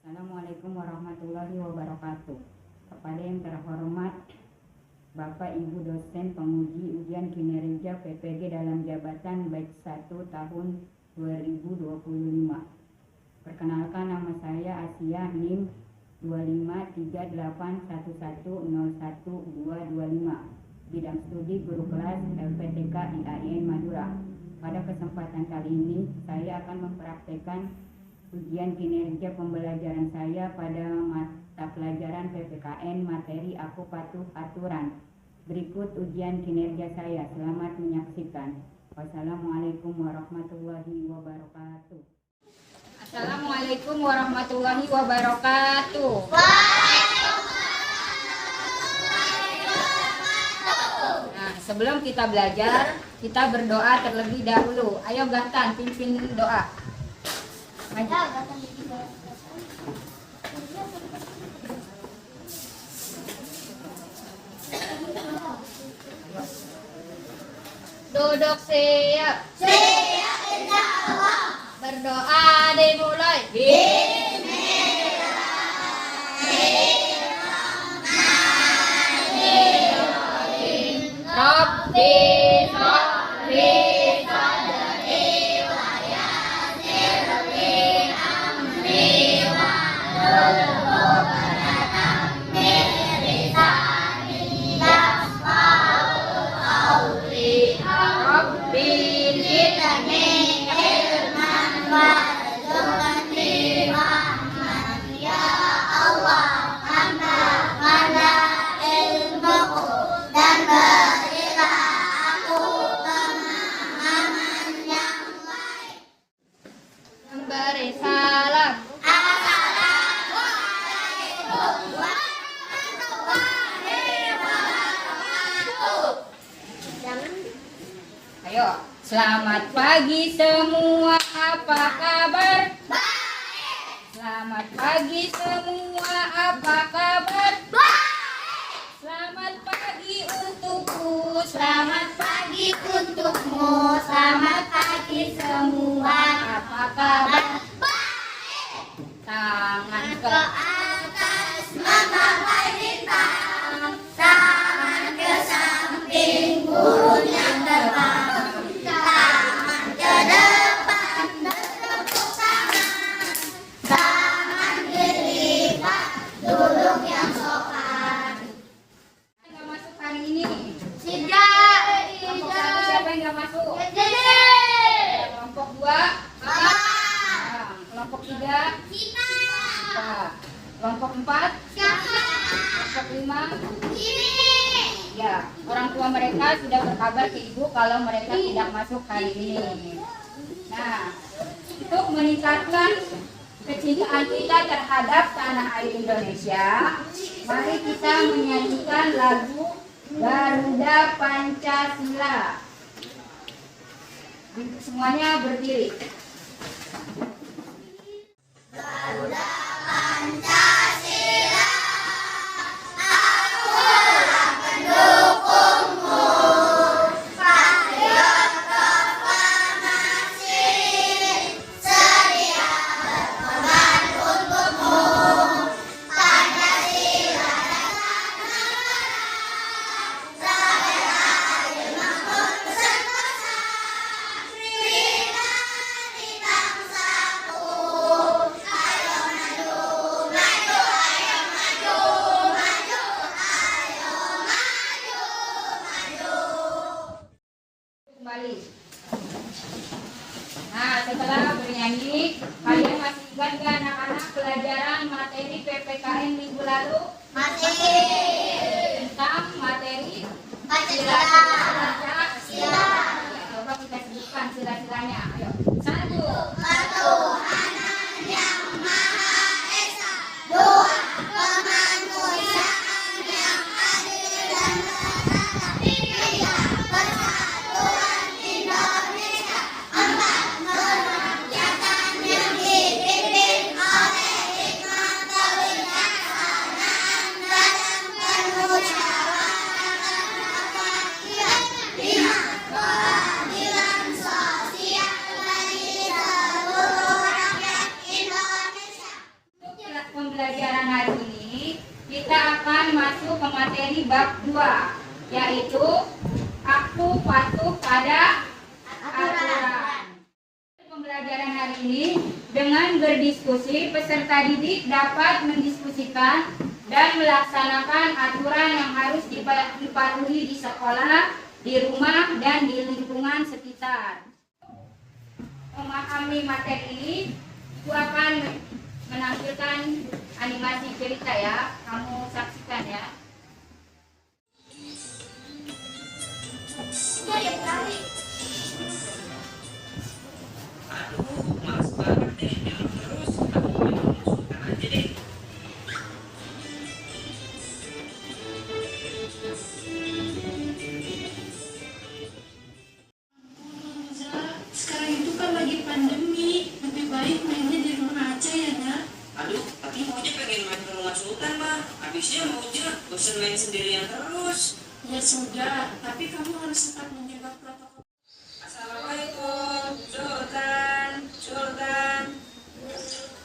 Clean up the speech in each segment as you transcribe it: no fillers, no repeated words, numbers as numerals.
Assalamualaikum warahmatullahi wabarakatuh. Kepada yang terhormat Bapak Ibu dosen penguji ujian kinerja PPG dalam jabatan batch 1 tahun 2025. Perkenalkan, nama saya Asia, NIM 25381101225, bidang studi guru kelas LPTK IAIN Madura. Pada kesempatan kali ini saya akan mempraktekkan ujian kinerja pembelajaran saya pada mata pelajaran PPKN materi Aku Patuh Aturan. Berikut ujian kinerja saya. Selamat menyaksikan. Wassalamualaikum warahmatullahi wabarakatuh. Assalamualaikum warahmatullahi wabarakatuh. Nah, sebelum kita belajar, kita berdoa terlebih dahulu. Ayo Gantan, pimpin doa. Duduk siap. Siap insya Allah. Berdoa dimulai. Bismillahirrahmanirrahim. Rabbi sholli sadri wa yassir li amri wa hlul 'uqdatam min lisani yafqahu qawli. Rabbi zidni ilman warzuqni rahman ya Allah, tambahkanlah ilmuku dan berilah aku pemahaman yang baik. Memberi salam. Assalamualaikum warahmatullahi wabarakatuh. Ayo, selamat pagi semua. Apa kabar? Baik. Selamat pagi semua. Apa kabar? Baik. Selamat pagi untukku. Selamat pagi untukmu. Selamat pagi semua. Apa kabar? Baik. Tangan ke atas menggapai bintang, tangan ke samping burung yang terbang, tangan ke depan bertepuk tangan, tangan dilipat duduk yang sopan. nggak masuk hari ini. Tidak, Kelompok satu siapa yang nggak masuk? jadi Kelompok 2. Nah, kelompok 3. kita Kelompok 4. siapa Kelompok 5. ini? Ya, orang tua mereka sudah berkabar ke ibu kalau mereka tidak masuk hari ini. Nah, untuk meningkatkan kecintaan kita terhadap tanah air Indonesia, mari kita menyanyikan lagu Garuda Pancasila. Semuanya berdiri. Garuda Pancasila, akulah pendukungmu, patriot proklamasi, sedia berkorban untukmu. Pancasila dasar negara, adil makmur sentosa, pribadi bangsaku. Ayo maju, maju, ayo maju, maju, ayo maju, maju. Kembali. Nah, setelah bernyanyi, kalian masih ingat nggak anak-anak pelajaran materi PPKN minggu lalu? Masih Tentang materi Pancasila. Pancasila. Ya, coba kita sebutkan sila-silanya. Ayo. 1. Ketuhanan yang Maha Esa. 2. Kemanusiaan yang adil dan merata. 3. Persatuan Indonesia. 4. kerakyatan yang dipimpin oleh hikmah kebijaksanaan dalam permusyawaratan rakyat. 5. Keadilan sosial bagi bab 2, yaitu aku patuh pada aturan. Pembelajaran hari ini dengan berdiskusi, peserta didik dapat mendiskusikan dan melaksanakan aturan yang harus dipatuhi di sekolah, di rumah, dan di lingkungan sekitar. Memahami materi ini, aku akan menampilkan animasi cerita ya. Kamu saksikan ya. Aduh, males banget deh, jalan terus. Aku mau masukkan aja deh. Sekarang itu kan lagi pandemi, lebih baik mainnya di rumah aja ya, Nak. Aduh, tapi Mauja pengen main ke rumah Sultan, Mah. Habisnya Mauja bosan main sendirian terus. Ya sudah, tapi kamu harus tetap menjaga protokol. Assalamualaikum, Sultan. Sultan.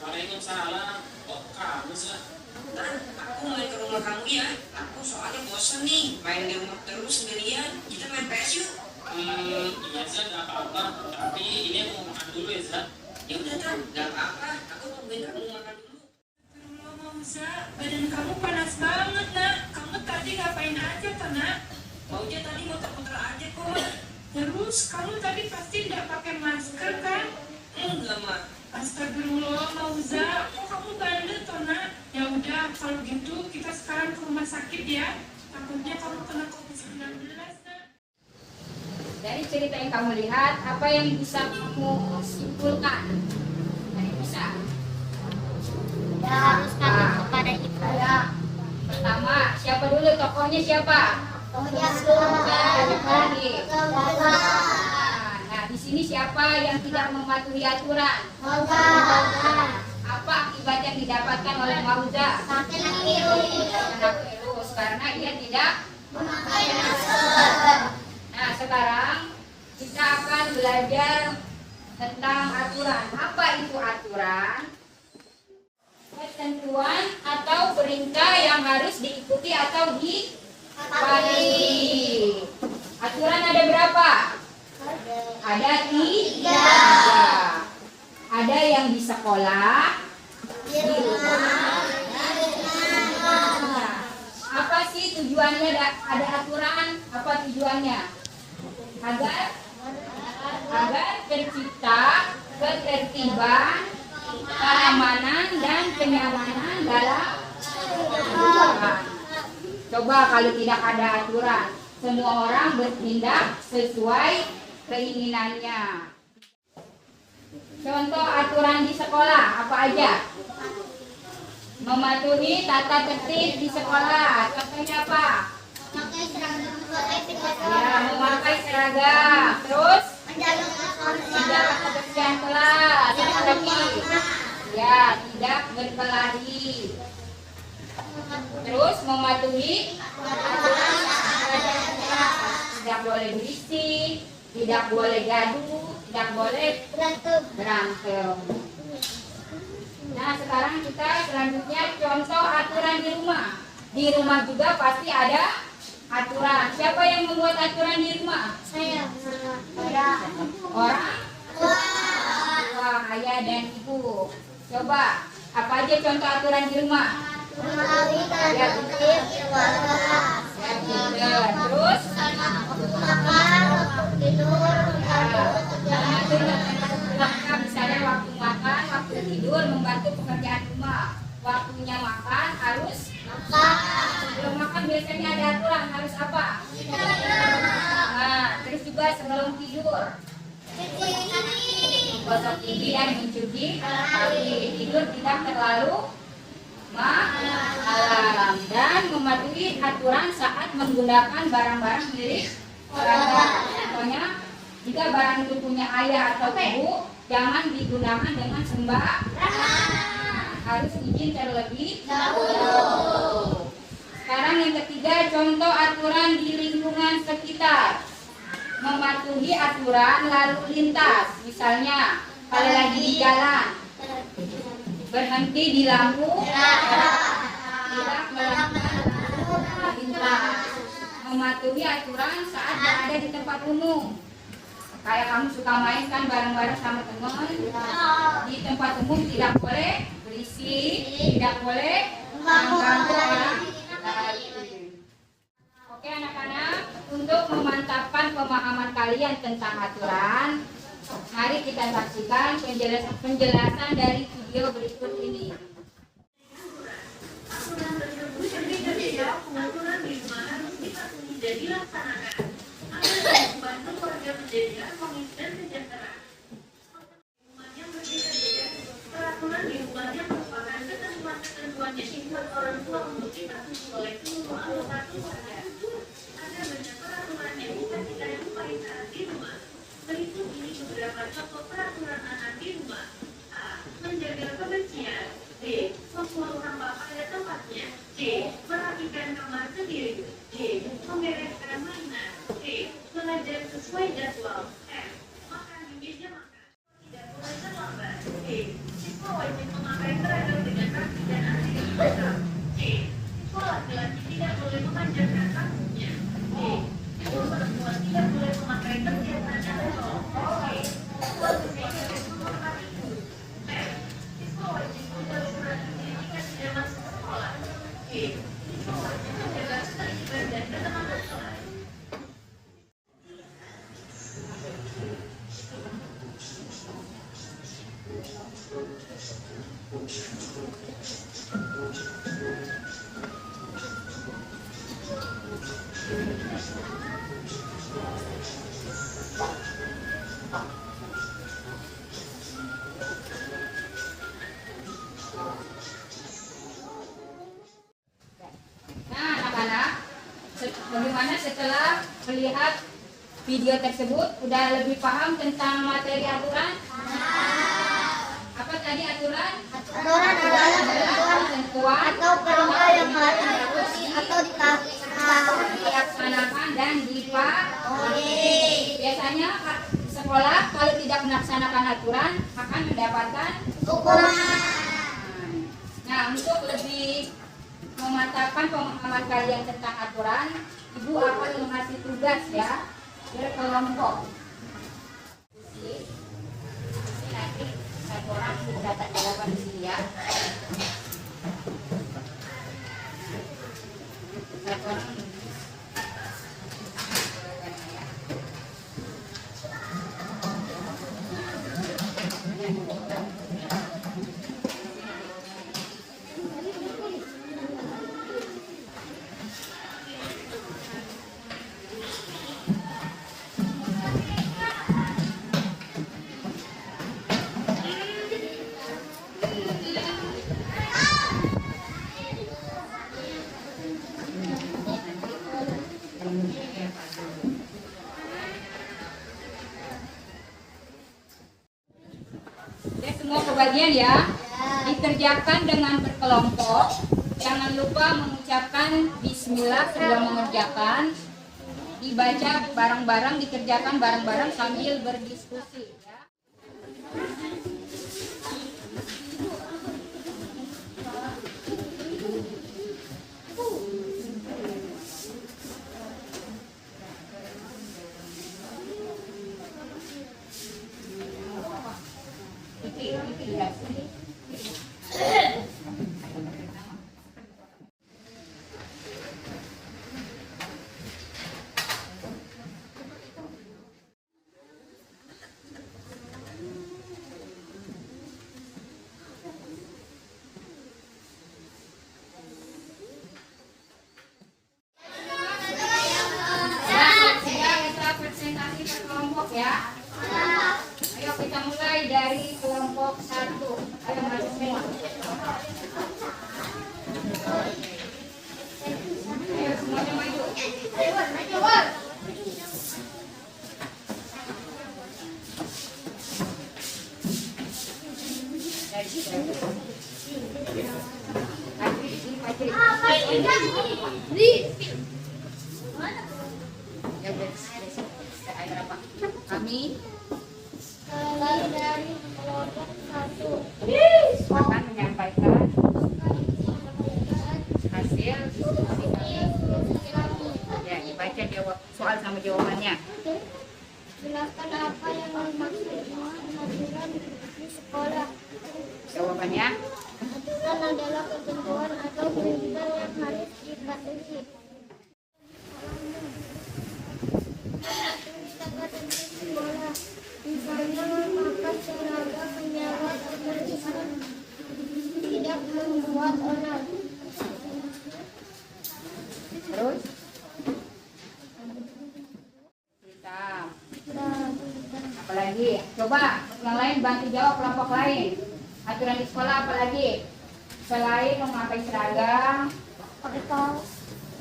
Waalaikumsalam. Kok kamu sih? Sultan, aku main ke rumah kamu ya. Aku soalnya bosan nih, main di rumah terus sendirian. Kita main PS yuk. Iya Zat, gak apa-apa. Tapi ini aku mau makan dulu ya Zat. Ya udah, Tan. Gak apa-apa. Aku tungguin kamu makan dulu. Astagfirullah, Mauza, badan kamu panas banget, Nak. Kamu tadi ngapain aja, toh, Nak? Mauja tadi muter-muter aja kok, Mah. Terus kamu tadi pasti tidak pakai masker kan? Enggak, Mah. Astagfirullah, Mauza, kok kamu bandel, toh, Nak? Ya udah, kalau gitu kita sekarang ke rumah sakit ya. Takutnya kamu kena COVID-19, Nak. Dari cerita yang kamu lihat, apa yang bisa kamu simpulkan? Dari bisa. Kita harus patuh kepada ibu. Ya. Pertama, siapa dulu tokohnya siapa? Tohnya Sultan. Nah, di sini siapa yang tidak mematuhi aturan? Moga. Apa akibat yang didapatkan oleh Mauza? Sakit virus. Kena virus karena dia tidak. Memakai masker. Nah, sekarang kita akan belajar tentang aturan. Apa itu aturan? Ketentuan atau perintah yang harus diikuti atau dipatuhi. Aturan ada berapa? Ada 3. Ada yang di sekolah, Di rumah. Nah, apa sih tujuannya ada aturan? Apa tujuannya? Agar tercipta ketertiban, keamanan, dan kenyamanan dalam kehidupan. Coba kalau tidak ada aturan, semua orang bertindak sesuai keinginannya. Contoh aturan di sekolah apa aja? Mematuhi tata tertib di sekolah. Contohnya apa? Memakai seragam sesuai etika Ya, memakai seragam. Terus menjaga menjaga kebersihan kelas. Tapi ya, tidak berkelahi. Terus mematuhi tidak boleh berisik, tidak boleh gaduh, tidak boleh berantem. Nah, sekarang kita selanjutnya contoh aturan di rumah. Di rumah juga pasti ada aturan. Siapa yang membuat aturan di rumah? Saya. Orang tua, ayah dan ibu. Coba, apa aja contoh aturan di rumah? Melalui tata tertib keluarga. Ya, bener. Terus Makan, waktu tidur, mengatur kegiatan misalnya waktu makan, waktu tidur, membantu pekerjaan rumah. Waktunya makan harus sebelum makan biasanya ada aturan harus apa? Nah, terus juga sebelum tidur gosok gigi dan mencuci kaki. Tidur tidak terlalu malam dan mematuhi aturan saat menggunakan barang-barang milik orang. Contohnya, jika barang itu punya ayah atau ibu, jangan digunakan dengan sembarangan. Harus izin terlebih dahulu. Sekarang yang ketiga, contoh aturan di lingkungan sekitar. Mematuhi aturan lalu lintas. Misalnya, kalau lagi di jalan, berhenti di lampu merah, tidak melanggar lalu lintas. mematuhi aturan saat berada di tempat umum. Kayak kamu suka main kan bareng-bareng sama teman. Di tempat umum tidak boleh berisik, tidak boleh mengganggu orang lain. Oke anak-anak, untuk memantapkan pemahaman kalian tentang aturan, mari kita saksikan penjelasan dari video berikut ini. Aturan tersebut terdiri dari aturan di mana harus dipatuhi dan dilaksanakan agar membantu warga menjadi harmonis dan sejahtera. Rumah yang berbeda-beda, peraturan di rumah yang merupakan ketentuan-ketentuan yang dibuat orang tua untuk dipatuhi oleh seluruh anggota keluarga. Ada banyak peraturan yang bisa kita jumpai saat di rumah. Berikut ini beberapa contoh peraturan anak di rumah. A. Menjaga kebersihan. B. Membuang sampah pada tempatnya. C. Merapikan kamar sendiri. D. Membereskan mainan. E. Belajar sesuai jadwal. F. Makan di meja makan. Tidak boleh terlambat. E. Siswa wajib memakai seragam dengan rapi dan anti lengkap. C. Siswa laki-laki tidak boleh memanjangkan rambutnya. D. Siswa perempuan tidak boleh memakai perhiasan atau tol. E. Siswa berbeda dan menghormati guru. F. Siswa wajib membawa surat izin jika tidak masuk sekolah. E. Siswa wajib menjaga ketertiban dan ketenangan kelas. Nah anak-anak, bagaimana setelah melihat video tersebut, udah lebih paham tentang materi aturan? Apa tadi aturan? Aturan adalah Ketentuan atau perintah yang harus diikuti atau dilaksanakan dan dipatuhi. Biasanya sekolah kalau tidak melaksanakan aturan akan mendapatkan hukuman. Nah, untuk lebih memantapkan pemahaman kalian tentang aturan, Ibu akan mengasih tugas ya berkelompok. Ini nanti satu orang data jawaban di sini ya. Satu orang. Semua kebagian ya, dikerjakan dengan berkelompok. Jangan lupa mengucapkan bismillah sebelum mengerjakan. Dibaca bareng-bareng, dikerjakan bareng-bareng sambil berdiskusi ya. Ya. Ayo kita mulai dari kelompok 1. Ayo masuk semua. Ayo semuanya maju. Kami dari kelompok 1 akan menyampaikan hasil diskusi kami. Ya, dibaca jawabannya. Aturan adalah ketentuan atau perintah yang harus dipatuhi. Misalnya memakai seragam menyewat kebersihan, tidak membuat onar. Terus? Hitam. Apalagi? Coba yang lain bantu jawab kelompok lain. Aturan di sekolah apalagi? Selain memakai seragam, Pakai kaos.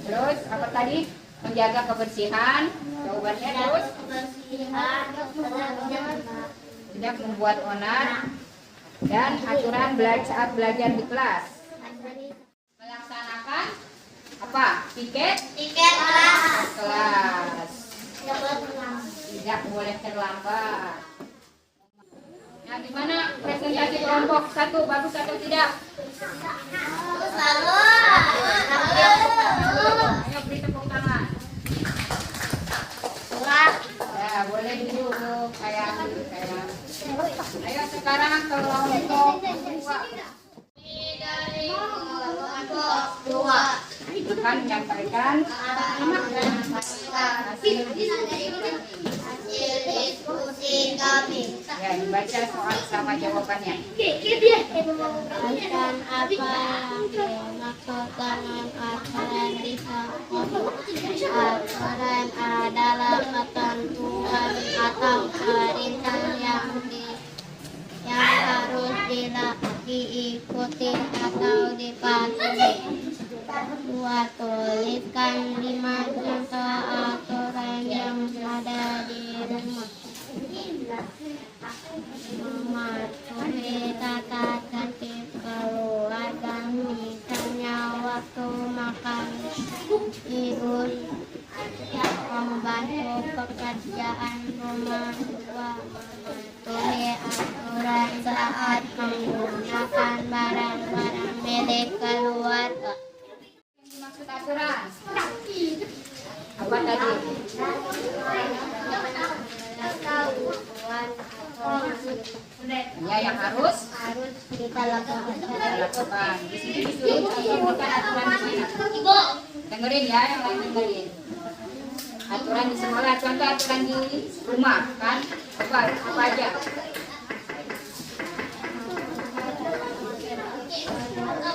terus apa tadi? Menjaga kebersihan. Jawabannya terus Kebersihan, tidak membuat onar dan aturan saat belajar di kelas. Melaksanakan apa? Tiket tiket kelas. kelas. Tidak boleh pulang. Tidak boleh terlambat. Nah, gimana presentasi kelompok 1? Bagus atau tidak? Ayo beri tepuk tangan. Ya, boleh duduk kayak. Ayo sekarang kelompok 2. Kan menyampaikan hasil diskusi kami. ya, dibaca soal sama jawabannya. Akan apa yang dimaksud dengan aturan di sekolah? Aturan adalah ketentuan atau perintah yang harus diikuti atau dipatuhi. Buat tuliskan 5 contoh aturan yang ada di rumah. Mematuhi tata tertib keluarga, misalnya waktu makan, tidur, membantu pekerjaan rumah tua, mematuhi aturan saat menggunakan barang-barang milik keluarga. Maksud aturan apa tadi? Ya, yang harus Kita lakukan. dilakukan. Di sini disuruh sebutkan aturan di mana. Dengerin ya, yang lain dengerin. Aturan di sekolah, contoh aturan di rumah kan? Apa aja?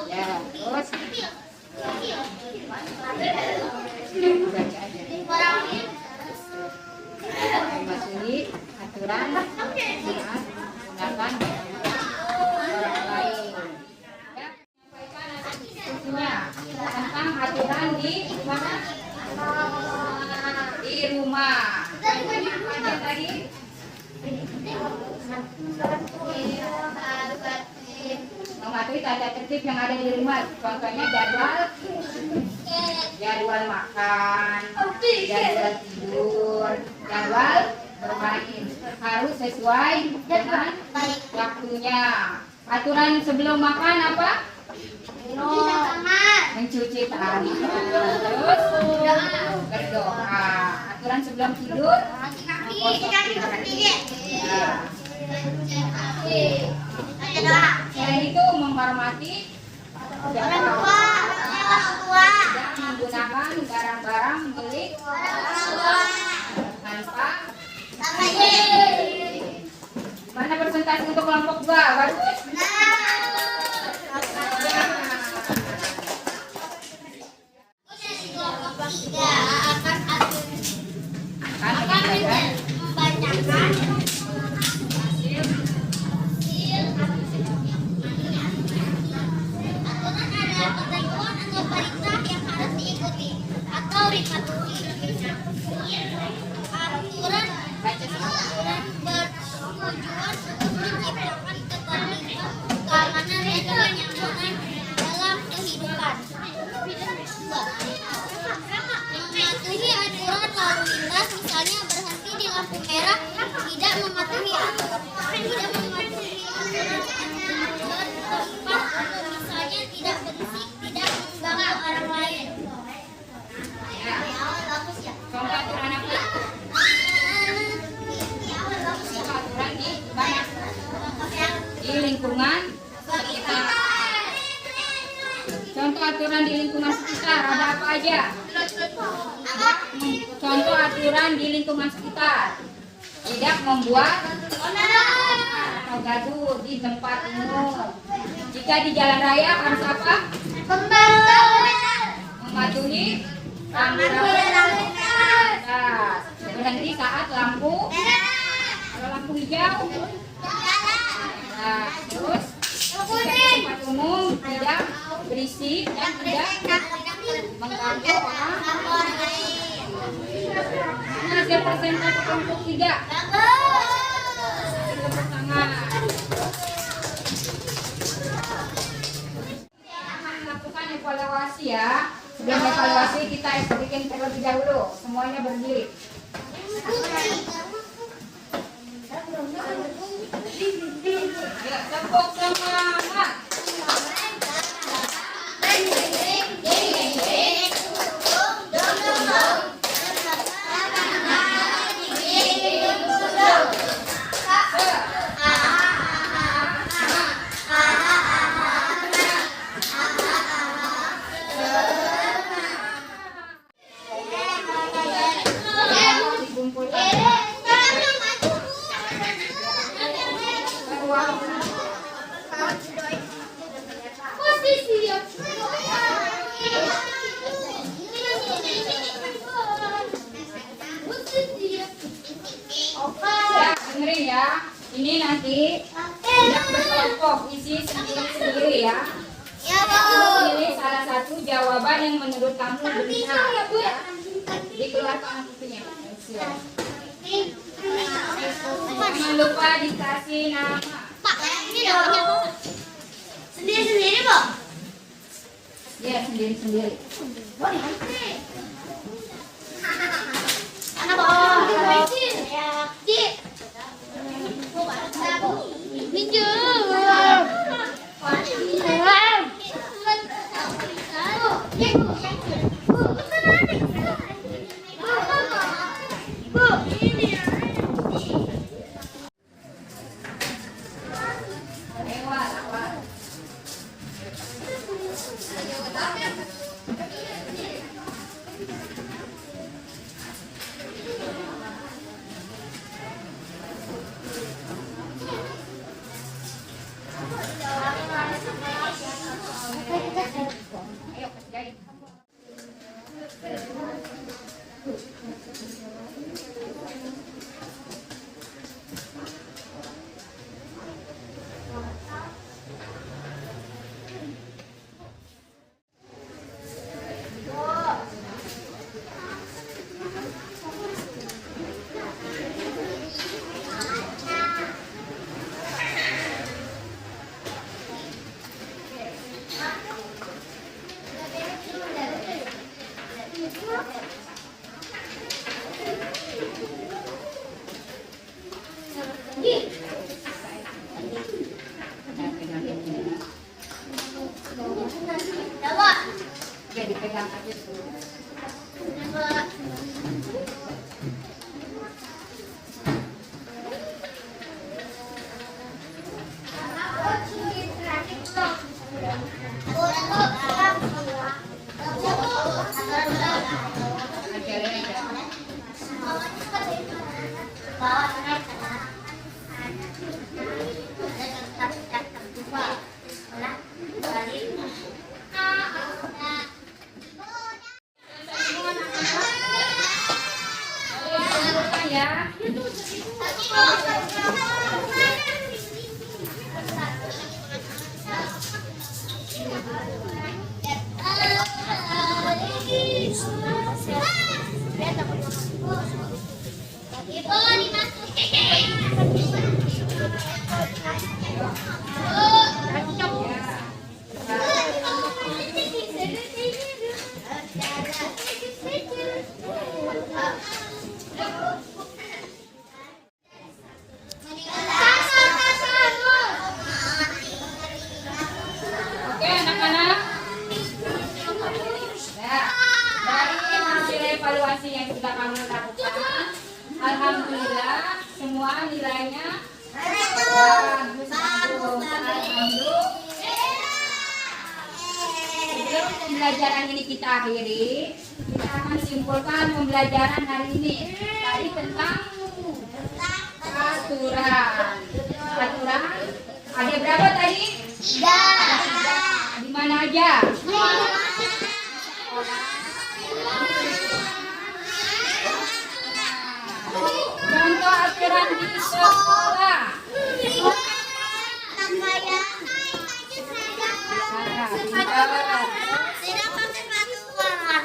Ya, terus baca aja. Mematuhi aturan saat menggunakan orang lain. Ya, sampaikan hasil diskusinya tentang aturan di mana? Di rumah. Apa aja tadi? Mematuhi tata tertib yang ada di rumah. Contohnya jadwal makan, jadwal tidur, jadwal bermain harus sesuai dengan waktunya. Aturan sebelum makan apa? Mencuci tangan. Terus berdoa. Aturan sebelum tidur selain itu menghormati Orang tua. tidak menggunakan barang-barang milik tanpa mana presentasi untuk kelompok 2? Bagus. Akan membacakan aturan adalah ketentuan atau perintah yang harus diikuti atau dipatuhi. Aturan bertujuan untuk menciptakan ketertiban aturan di lingkungan sekitar. Ada apa aja? Contoh aturan di lingkungan sekitar. Tidak membuat atau gaduh di tempat umum. Jika di jalan raya harus apa? Mematuhi lampu lalu lintas. Berhenti saat lampu kalau lampu hijau. Nah, terus di tempat umum tidak berisik dan tidak mengganggu orang lain. Hasil persentase kelompok 3. Tepuk tangan. Lakukan evaluasi ya. Sebelum evaluasi kita bikin terlebih dahulu. Semuanya berdiri. Ya, tepuk semangat. Ya, dengerin ya. Ini nanti tidak berkelompok, isi sendiri-sendiri ya. Pilih salah satu jawaban yang menurut kamu benar. Ya. Dikeluarkan bukunya. Jangan lupa dikasih nama. Sendiri-sendiri, Bu. Ya, sendiri-sendiri. Anak bawah. Ayo kerjain. Ya dipegang aja tuh. Ajarin aja. Ya. Oke anak-anak. Ya, dari hasil evaluasi yang sudah kamu lakukan, alhamdulillah semua nilainya bagus. Alhamdulillah. Sebelum pembelajaran ini kita akhiri, kita akan simpulkan pembelajaran hari ini. Tadi tentang aturan. Aturan ada berapa tadi? 3. Di mana aja? Contoh aturan di sekolah. Tidak pakai sepatu warna.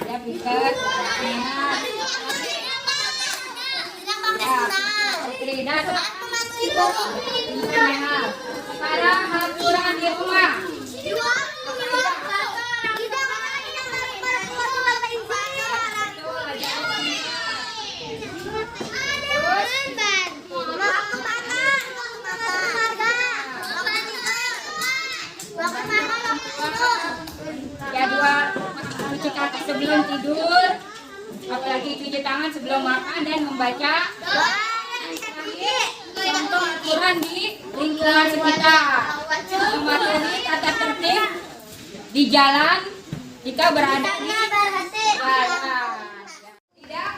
Ya, piket. Tidak pakai sendal. Putri, nah, Sepatu itu. sekarang aturan di rumah. Jadwal cuci kaki sebelum tidur, apalagi cuci tangan sebelum makan dan membaca. Contoh aturan di lingkungan sekitar, mematuhi tata tertib di jalan jika berada di jalan. Tidak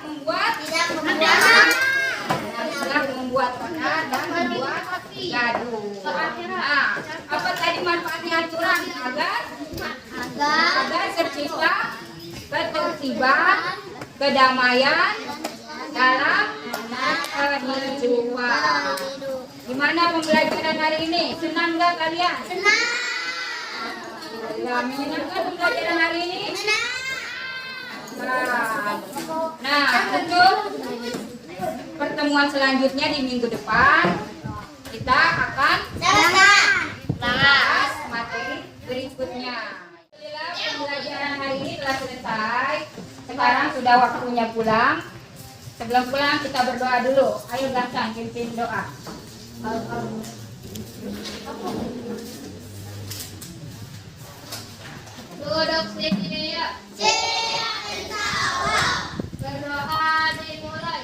membuat onar dan membuat gaduh. Nah, apa tadi manfaatnya aturan? Agar tercipta ketertiban, kedamaian dalam kehidupan. Gimana pembelajaran hari ini? Senang nggak kalian? Menyenangkan pembelajaran hari ini? Nah, untuk pertemuan selanjutnya di minggu depan kita akan bahas materi berikutnya. Alhamdulillah, pembelajaran hari ini telah selesai. Sekarang sudah waktunya pulang. Sebelum pulang kita berdoa dulu. Ayo Gasan, pimpin doa. Duduk sini ya. Berdoa dimulai.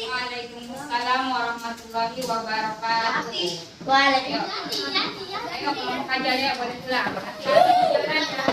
Waalaikumsalam warahmatullahi wabarakatuh. Waalaikumsalam. Ayo kelompok aja ya, boleh pulang. Hati-hati di jalan ya.